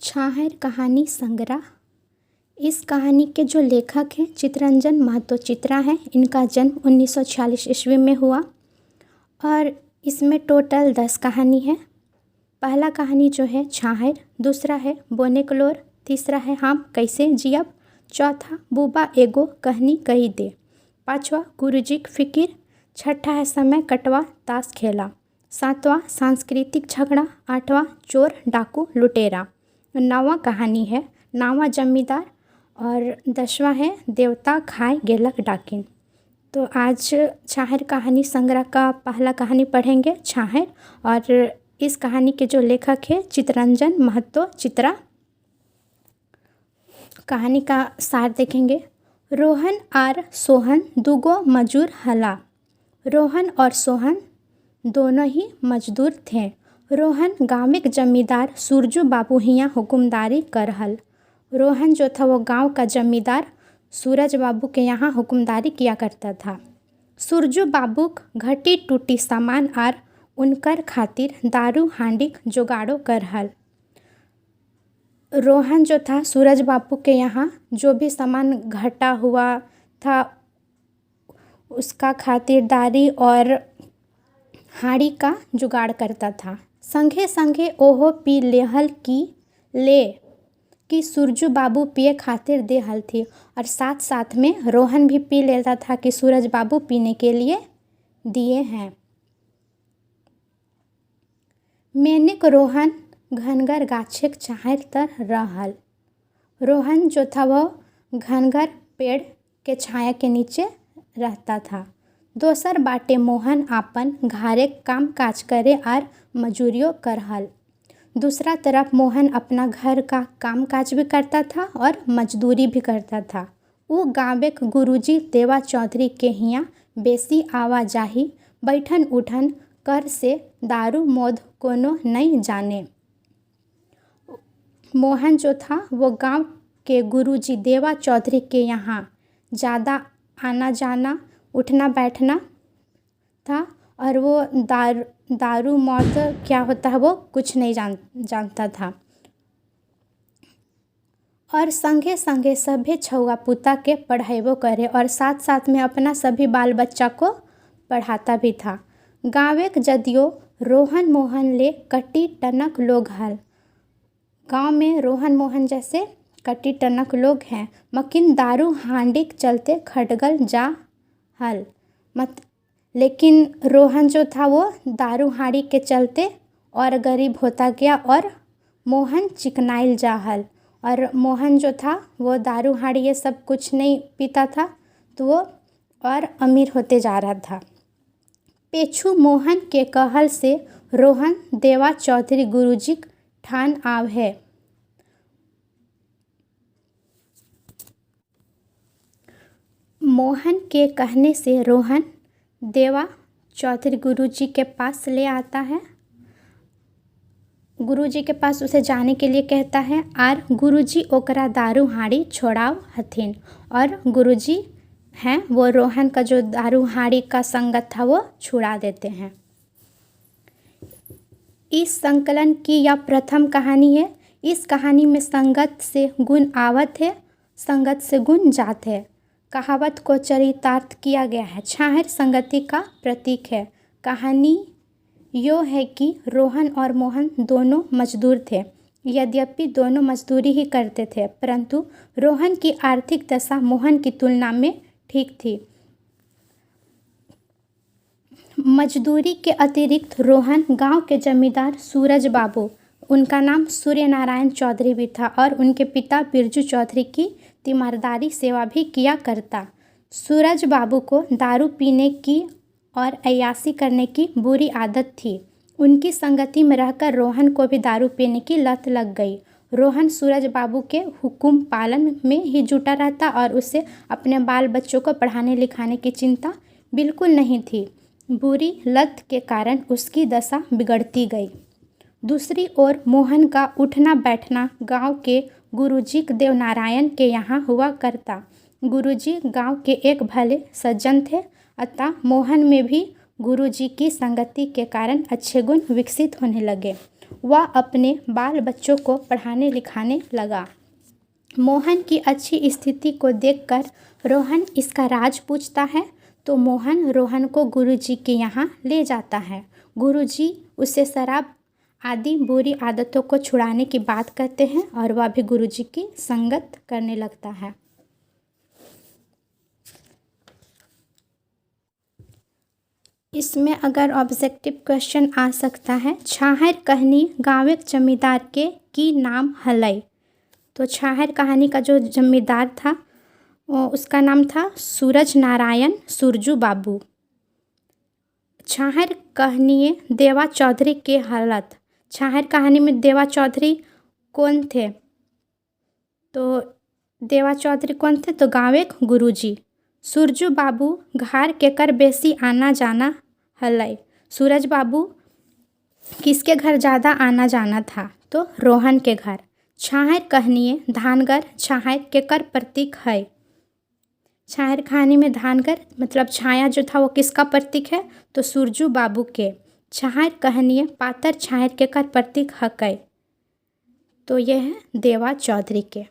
छाहर कहानी संग्रह। इस कहानी के जो लेखक हैं चित्तरंजन महतो चित्रा हैं। इनका जन्म 1946 ईस्वी में हुआ और इसमें टोटल 10 कहानी है। पहला कहानी जो है छाहर, दूसरा है बोने क्लोर, तीसरा है हम कैसे जियब, चौथा बूबा एगो कहनी कही दे, पाँचवा गुरुजी फिकिर, छठा है समय कटवा ताश खेला, सातवां सांस्कृतिक झगड़ा, आठवां चोर डाकू लुटेरा, नौवां कहानी है नावा जमींदार और 10वां है देवता खाए गेलक डाकिन। तो आज छाहर कहानी संग्रह का पहला कहानी पढ़ेंगे छाहर, और इस कहानी के जो लेखक है चित्तरंजन महतो चित्रा। कहानी का सार देखेंगे। रोहन और सोहन दुगो मजूर हला। रोहन और सोहन दोनों ही मजदूर थे। रोहन गाँव के जमींदार सूरजू बाबू हियाँ हुक्मदारी करहल। रोहन जो था वो गांव का जमींदार सूरज बाबू के यहाँ हुक्मदारी किया करता था। सूरजू बाबू घटी टूटी सामान और उनकर खातिर दारू हांडिक जुगाड़ो करहल। रोहन जो था सूरज बाबू के यहाँ जो भी सामान घटा हुआ था उसका खातिरदारी और हाड़ी का जुगाड़ करता था। संगे संगे ओहो पी लेहल कि सूरजू बाबू पिए खातिर दे हल थी, और साथ साथ में रोहन भी पी लेता था कि सूरज बाबू पीने के लिए दिए हैं। मेनिक रोहन घनगर गाछेक छाहर तर रहल। रोहन जो था वो घनगर पेड़ के छाया के नीचे रहता था। दोसर बाटे मोहन आपन घारे काम काज करे और मजूरियों करहल। दूसरा तरफ मोहन अपना घर का काम काज भी करता था और मजदूरी भी करता था। वो गाँव के गुरुजी देवा चौधरी के हियाँ बेसी आवाजाही बैठन उठन कर से दारू मोद कोनो नहीं जाने। मोहन जो था वो गांव के गुरुजी देवा चौधरी के यहाँ ज़्यादा आना जाना उठना बैठना था, और वो दारू मौत क्या होता है वो कुछ नहीं जानता था। और संगे संगे सभी छुआ पुता के पढ़ाइबो करे और साथ साथ में अपना सभी बाल बच्चा को पढ़ाता भी था। गाँव के जदियो रोहन मोहन ले कटी टनक लोग हल। गांव में रोहन मोहन जैसे कटी टनक लोग हैं, मकिन दारू हांडिक चलते खटगल जा हल। लेकिन रोहन जो था वो दारू हांडी के चलते और गरीब होता गया और मोहन चिकनाइल जा हल। और मोहन जो था वो दारू हांडी ये सब कुछ नहीं पीता था, तो वो और अमीर होते जा रहा था। पेछू मोहन के कहल से रोहन देवा चौधरी गुरुजी ठान आव है। मोहन के कहने से रोहन देवा चौधरी गुरुजी के पास ले आता है। गुरुजी के पास उसे जाने के लिए कहता है और गुरुजी ओकरा दारू हांडी छोड़ाव हथिन, और गुरुजी हैं वो रोहन का जो दारू हांडी का संगत था वो छुड़ा देते हैं। इस संकलन की यह प्रथम कहानी है। इस कहानी में संगत से गुण आवत है, संगत से गुण जात है। कहावत को चरितार्थ किया गया है। छाहर संगति का प्रतीक है। कहानी यो है कि रोहन और मोहन दोनों मजदूर थे। यद्यपि दोनों मजदूरी ही करते थे, परंतु रोहन की आर्थिक दशा मोहन की तुलना में ठीक थी। मजदूरी के अतिरिक्त रोहन गांव के जमींदार सूरज बाबू, उनका नाम सूर्य नारायण चौधरी भी था, और उनके पिता बिरजू चौधरी की तीमारदारी सेवा भी किया करता। सूरज बाबू को दारू पीने की और अय्यासी करने की बुरी आदत थी। उनकी संगति में रहकर रोहन को भी दारू पीने की लत लग गई। रोहन सूरज बाबू के हुक्म पालन में ही जुटा रहता और उसे अपने बाल बच्चों को पढ़ाने लिखाने की चिंता बिल्कुल नहीं थी। बुरी लत के कारण उसकी दशा बिगड़ती गई। दूसरी ओर मोहन का उठना बैठना गांव के गुरुजी देवनारायण के यहाँ हुआ करता। गुरुजी गांव के एक भले सज्जन थे, अतः मोहन में भी गुरुजी की संगति के कारण अच्छे गुण विकसित होने लगे। वह अपने बाल बच्चों को पढ़ाने लिखाने लगा। मोहन की अच्छी स्थिति को देखकर रोहन इसका राज पूछता है, तो मोहन रोहन को गुरुजी के यहाँ ले जाता है। गुरुजी उसे शराब आदि बुरी आदतों को छुड़ाने की बात कहते हैं और वह भी गुरुजी की संगत करने लगता है। इसमें अगर ऑब्जेक्टिव क्वेश्चन आ सकता है, छाहर कहनी गाँवेक जमींदार के की नाम हलई। तो छाहर कहानी का जो जमींदार था उसका नाम था सूरज नारायण सुरजू बाबू। छाहर कहानी देवा चौधरी के हालत। छाहर कहानी में देवा चौधरी कौन थे? तो देवा चौधरी कौन थे? तो गाँवेक गुरुजी। सुरजू बाबू घर के कर बेसी आना जाना हलई। सूरज बाबू किसके घर ज़्यादा आना जाना था? तो रोहन के घर। छाहर कहनिए धानगर छाहर के कर प्रतीक है। छाहर कहानी में धानगर मतलब छाया जो था वो किसका प्रतीक है? तो सुरजू बाबू के। छाहर कहनिए पातर छाहर के कर प्रतीक हकै। तो यह है देवा चौधरी के।